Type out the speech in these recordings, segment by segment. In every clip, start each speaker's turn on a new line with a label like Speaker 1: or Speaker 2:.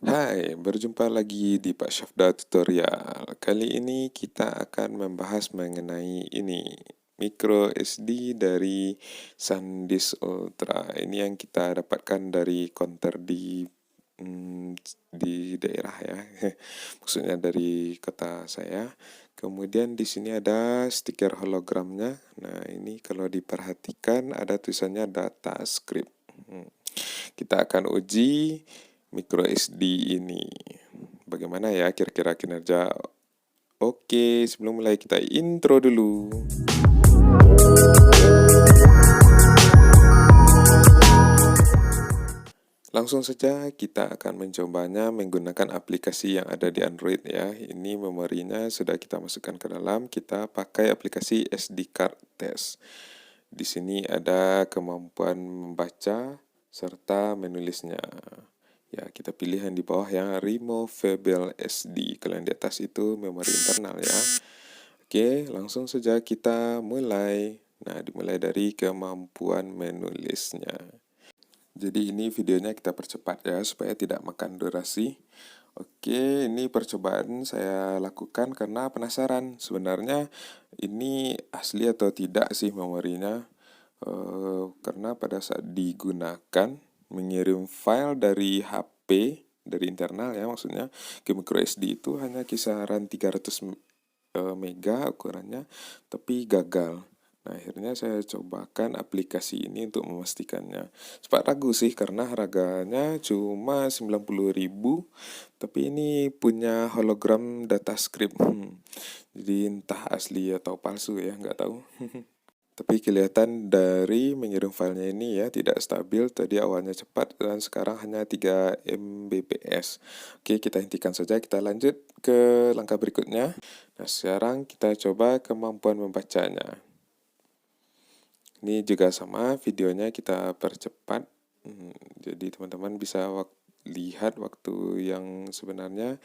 Speaker 1: Hai, berjumpa lagi di Pak Syafda Tutorial. Kali ini kita akan membahas mengenai ini, micro SD dari SanDisk Ultra. Ini yang kita dapatkan dari konter mm, di daerah ya. Maksudnya dari kota saya. Kemudian di sini ada stiker hologramnya. Nah, ini kalau diperhatikan ada tulisannya data script. Kita akan uji micro SD ini. Bagaimana ya kira-kira kinerja? Oke, sebelum mulai kita intro dulu. Langsung saja kita akan mencobanya menggunakan aplikasi yang ada di Android ya. Ini memorinya sudah kita masukkan ke dalam. Kita pakai aplikasi SD Card Test. Di sini ada kemampuan membaca serta menulisnya. Ya, kita pilih yang di bawah yang removable SD. Kalau yang di atas itu memori internal ya. Oke, langsung saja kita mulai. Nah, dimulai dari kemampuan menulisnya. Jadi ini videonya kita percepat ya supaya tidak makan durasi. Oke, ini percobaan saya lakukan karena penasaran sebenarnya ini asli atau tidak sih memorinya. Karena pada saat digunakan mengirim file dari HP dari internal ya maksudnya ke micro SD itu hanya kisaran 300 mega ukurannya tapi gagal. Nah, akhirnya saya cobakan aplikasi ini untuk memastikannya. Sempat ragu sih karena harganya cuma 90.000, tapi ini punya hologram data script. Jadi entah asli atau palsu ya, nggak tahu. Tapi kelihatan dari mengirim filenya ini ya tidak stabil. Tadi awalnya cepat dan sekarang hanya 3 Mbps. Oke, kita hentikan saja. Kita lanjut ke langkah berikutnya. Nah, sekarang kita coba kemampuan membacanya. Ini juga sama, videonya kita percepat. Jadi teman-teman bisa lihat waktu yang sebenarnya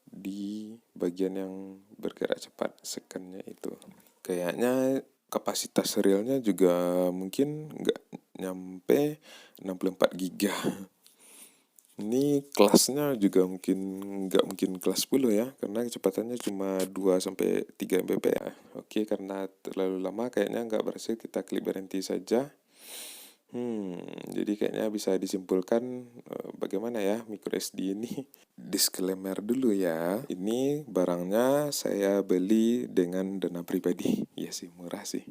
Speaker 1: di bagian yang bergerak cepat, secondnya itu. Kayaknya kapasitas realnya juga mungkin nggak nyampe 64 giga. Ini kelasnya juga nggak mungkin kelas 10 ya, karena kecepatannya cuma 2 sampai 3 Mbps. Oke, karena terlalu lama kayaknya nggak berhasil, kita klik berhenti saja. Jadi kayaknya bisa disimpulkan bagaimana ya micro SD ini. Disclaimer dulu ya, ini barangnya saya beli dengan dana pribadi. Ya sih, murah sih.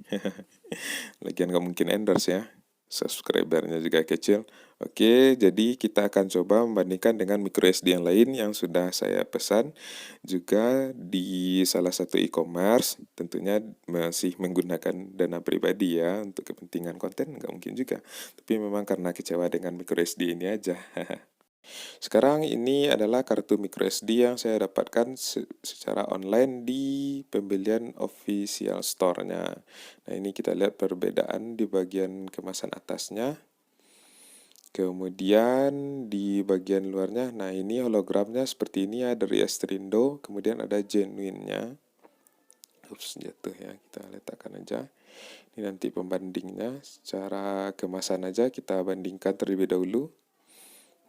Speaker 1: Lagian nggak mungkin endorse ya. Subscribernya juga kecil. Oke, jadi kita akan coba membandingkan dengan micro SD yang lain yang sudah saya pesan juga di salah satu e-commerce. Tentunya masih menggunakan dana pribadi ya untuk kepentingan konten, nggak mungkin juga. Tapi memang karena kecewa dengan micro SD ini aja. Sekarang ini adalah kartu micro SD yang saya dapatkan secara online di pembelian official store-nya. Nah, ini kita lihat perbedaan di bagian kemasan atasnya. Kemudian di bagian luarnya, nah ini hologramnya seperti ini ya dari Astrindo. Kemudian ada genuine-nya. Ups, jatuh ya, kita letakkan aja. Ini nanti pembandingnya, secara kemasan aja kita bandingkan terlebih dahulu.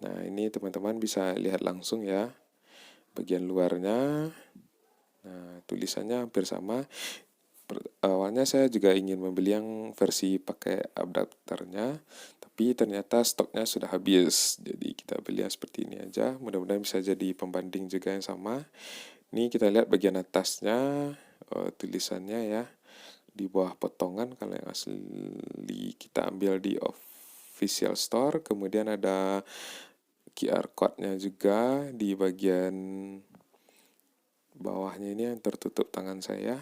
Speaker 1: Nah, ini teman-teman bisa lihat langsung ya bagian luarnya. Nah, tulisannya hampir sama. Awalnya saya juga ingin membeli yang versi pakai adapternya, tapi ternyata stoknya sudah habis. Jadi kita beli yang seperti ini aja. Mudah-mudahan bisa jadi pembanding juga yang sama. Ini kita lihat bagian atasnya, tulisannya ya di bawah potongan. Kalau yang asli kita ambil di official store. Kemudian ada QR code-nya juga di bagian bawahnya ini yang tertutup tangan saya,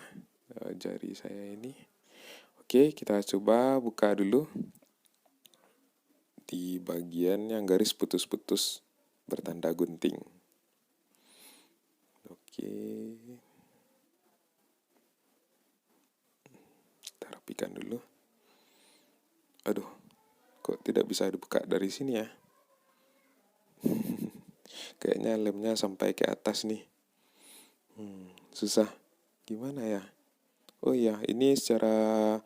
Speaker 1: jari saya ini. Oke, kita coba buka dulu di bagian yang garis putus-putus bertanda gunting. Oke, kita rapikan dulu. Aduh, kok tidak bisa dibuka dari sini ya? Kayaknya lemnya sampai ke atas nih. Susah. Gimana ya? Oh iya, ini secara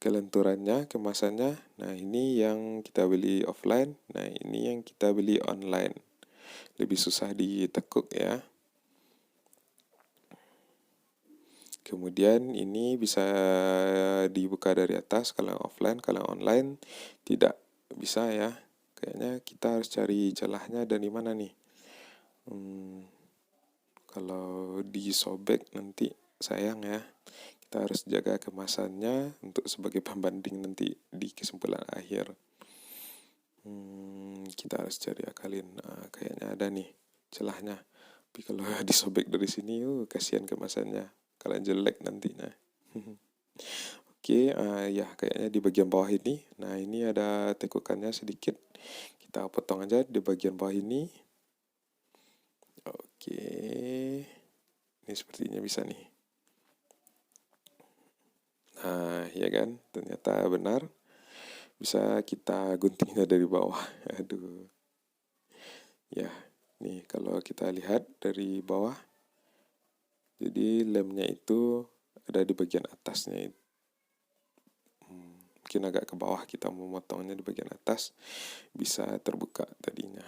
Speaker 1: kelenturannya, kemasannya. Nah, ini yang kita beli offline. Nah, ini yang kita beli online. lebih susah ditekuk ya. Kemudian ini bisa dibuka dari atas kalau offline, kalau online tidak bisa ya. Kayaknya kita harus cari celahnya dari mana nih. Kalau disobek nanti sayang ya. Kita harus jaga kemasannya untuk sebagai pembanding nanti di kesimpulan akhir. Kita harus cari akalin. Kayaknya ada nih celahnya. Tapi kalau disobek dari sini, kasihan kemasannya. Kalau jelek nantinya. Oke, ya kayaknya di bagian bawah ini. Nah, ini ada tekukannya sedikit. Kita potong aja di bagian bawah ini. Oke, ini sepertinya bisa nih. Nah, ya kan, ternyata benar. Bisa kita guntingnya dari bawah. Aduh. Ya, nih kalau kita lihat dari bawah. Jadi lemnya itu ada di bagian atasnya. Mungkin agak ke bawah, kita memotongnya di bagian atas. Bisa terbuka tadinya.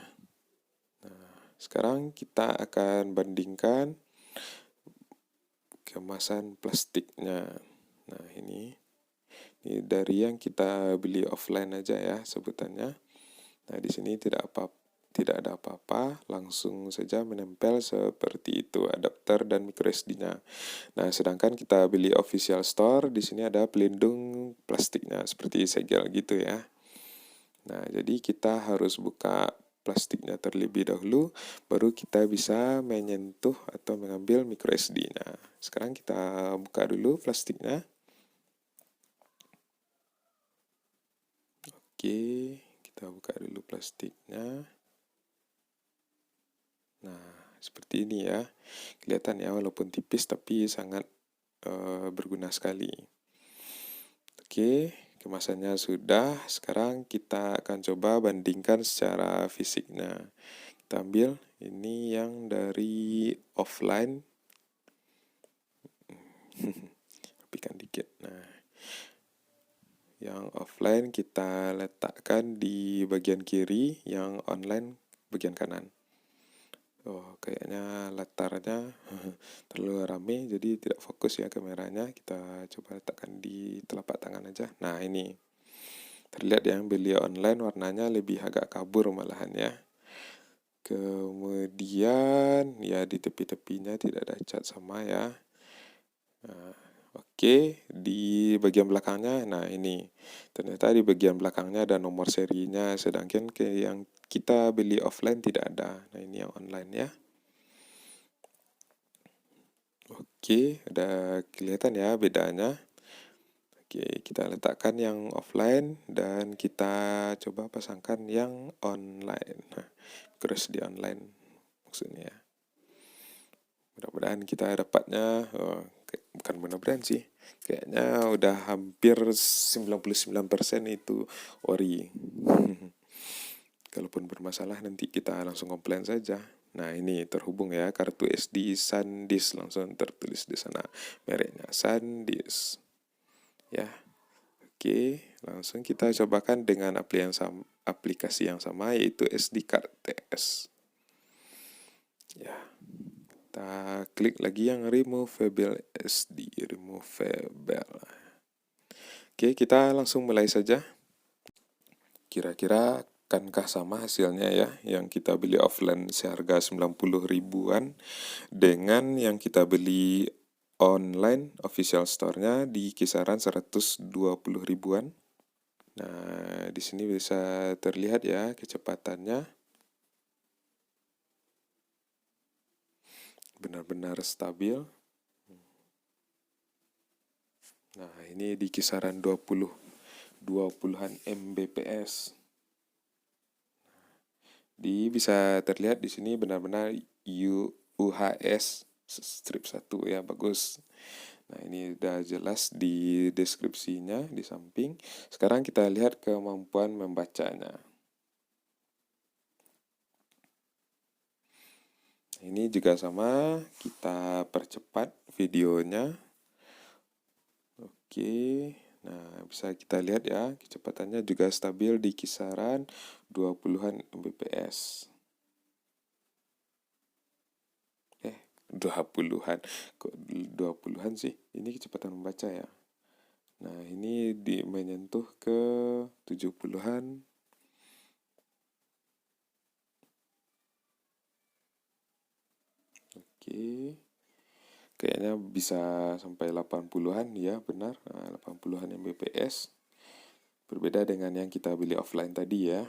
Speaker 1: Nah, sekarang kita akan bandingkan kemasan plastiknya. Nah, ini dari yang kita beli offline aja ya sebutannya. Nah, di sini tidak ada apa-apa, langsung saja menempel seperti itu adapter dan micro SD-nya. Nah, sedangkan kita beli official store, di sini ada pelindung plastiknya seperti segel gitu ya. Nah, jadi kita harus buka plastiknya terlebih dahulu, baru kita bisa menyentuh atau mengambil micro SD-nya. Sekarang kita buka dulu plastiknya. Oke, kita buka dulu plastiknya. Nah, seperti ini ya. Kelihatan ya, walaupun tipis tapi sangat berguna sekali. Oke, kemasannya sudah. Sekarang kita akan coba bandingkan secara fisiknya. Kita ambil ini yang dari offline. Rapikan dikit. Nah, yang offline kita letakkan di bagian kiri, yang online bagian kanan. Kayaknya latarnya terlalu rame jadi tidak fokus ya kameranya. Kita coba letakkan di telapak tangan aja. Nah, ini terlihat yang beli online warnanya lebih agak kabur malahan ya. Kemudian ya di tepi-tepinya tidak ada cat sama ya. Nah, oke, di bagian belakangnya, nah ini ternyata di bagian belakangnya ada nomor serinya, sedangkan yang kita beli offline tidak ada. Nah, ini yang online ya. Oke, udah kelihatan ya bedanya. Oke, kita letakkan yang offline dan kita coba pasangkan yang online. Nah, terus di online maksudnya. Mudah-mudahan kita dapatnya, bukan mudah-mudahan sih. Kayaknya udah hampir 99% itu ori. Kalaupun bermasalah nanti kita langsung komplain saja. Nah, ini terhubung ya, kartu SD SanDisk, langsung tertulis di sana mereknya SanDisk. Ya. Oke, langsung kita cobakan dengan aplikasi yang sama yaitu SD Card TS. Ya. Kita klik lagi yang removable SD, removable. Oke, kita langsung mulai saja. Kira-kira akankah sama hasilnya ya, yang kita beli offline seharga 90 ribuan dengan yang kita beli online official store-nya di kisaran 120 ribuan. Nah, di sini bisa terlihat ya kecepatannya. Benar-benar stabil. Nah, ini di kisaran 20-an Mbps. Bisa terlihat di sini benar-benar UHS strip 1 ya, bagus. Nah, ini udah jelas di deskripsinya di samping. Sekarang kita lihat kemampuan membacanya. Ini juga sama, kita percepat videonya. Oke. Nah, bisa kita lihat ya, kecepatannya juga stabil di kisaran 20-an Mbps. 20-an. Kok 20-an sih? Ini kecepatan membaca ya. Nah, ini menyentuh ke 70-an. Oke. Kayaknya bisa sampai 80-an ya, benar. Nah, 80-an Mbps. Berbeda dengan yang kita beli offline tadi ya.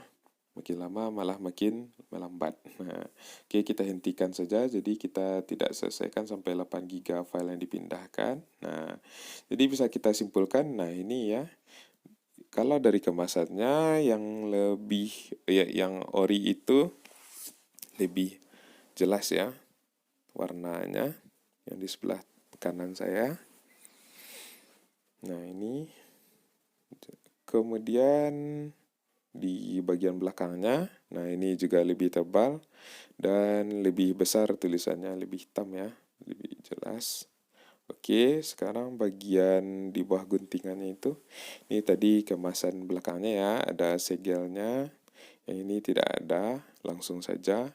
Speaker 1: Makin lama malah makin melambat. Nah, oke, kita hentikan saja. Jadi kita tidak selesaikan sampai 8 GB file yang dipindahkan. Nah, jadi bisa kita simpulkan. Nah, ini ya. Kalau dari kemasannya yang lebih ya, yang ori itu lebih jelas ya warnanya yang di sebelah kanan saya. Nah, ini kemudian di bagian belakangnya, nah ini juga lebih tebal dan lebih besar tulisannya, lebih hitam ya, lebih jelas. Oke, sekarang bagian di bawah guntingannya itu, ini tadi kemasan belakangnya ya, ada segelnya, yang ini tidak ada, langsung saja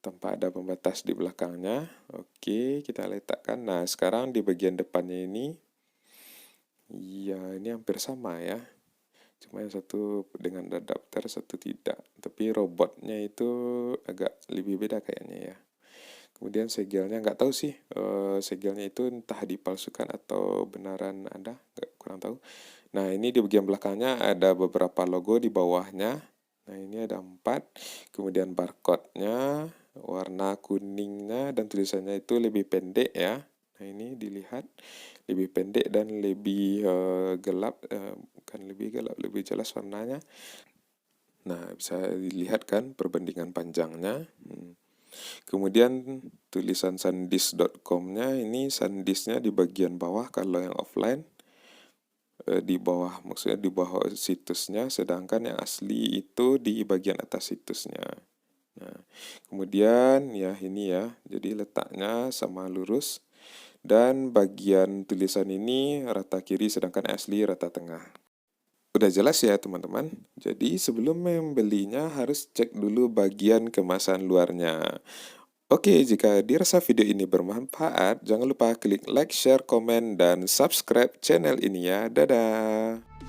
Speaker 1: tanpa ada pembatas di belakangnya. Oke, kita letakkan. Nah, sekarang di bagian depannya ini, ya ini hampir sama ya. Cuma yang satu dengan adapter, satu tidak. Tapi robotnya itu agak lebih beda kayaknya ya. Kemudian segelnya nggak tahu sih, segelnya itu entah dipalsukan atau benaran ada, nggak, kurang tahu. Nah, ini di bagian belakangnya ada beberapa logo di bawahnya. Nah, ini ada 4. Kemudian barcode-nya warna kuningnya dan tulisannya itu lebih pendek ya. Nah, ini dilihat lebih pendek dan lebih gelap, bukan lebih gelap, lebih jelas warnanya. Nah, bisa dilihat kan perbandingan panjangnya. Kemudian tulisan sandisk.com-nya ini, sandisknya di bagian bawah kalau yang offline, di bawah, maksudnya di bawah situsnya, sedangkan yang asli itu di bagian atas situsnya. Nah, kemudian ya ini ya, jadi letaknya sama lurus dan bagian tulisan ini rata kiri sedangkan asli rata tengah. Udah jelas ya teman-teman. Jadi sebelum membelinya harus cek dulu bagian kemasan luarnya. Oke, jika dirasa video ini bermanfaat, jangan lupa klik like, share, komen, dan subscribe channel ini ya. Dadah!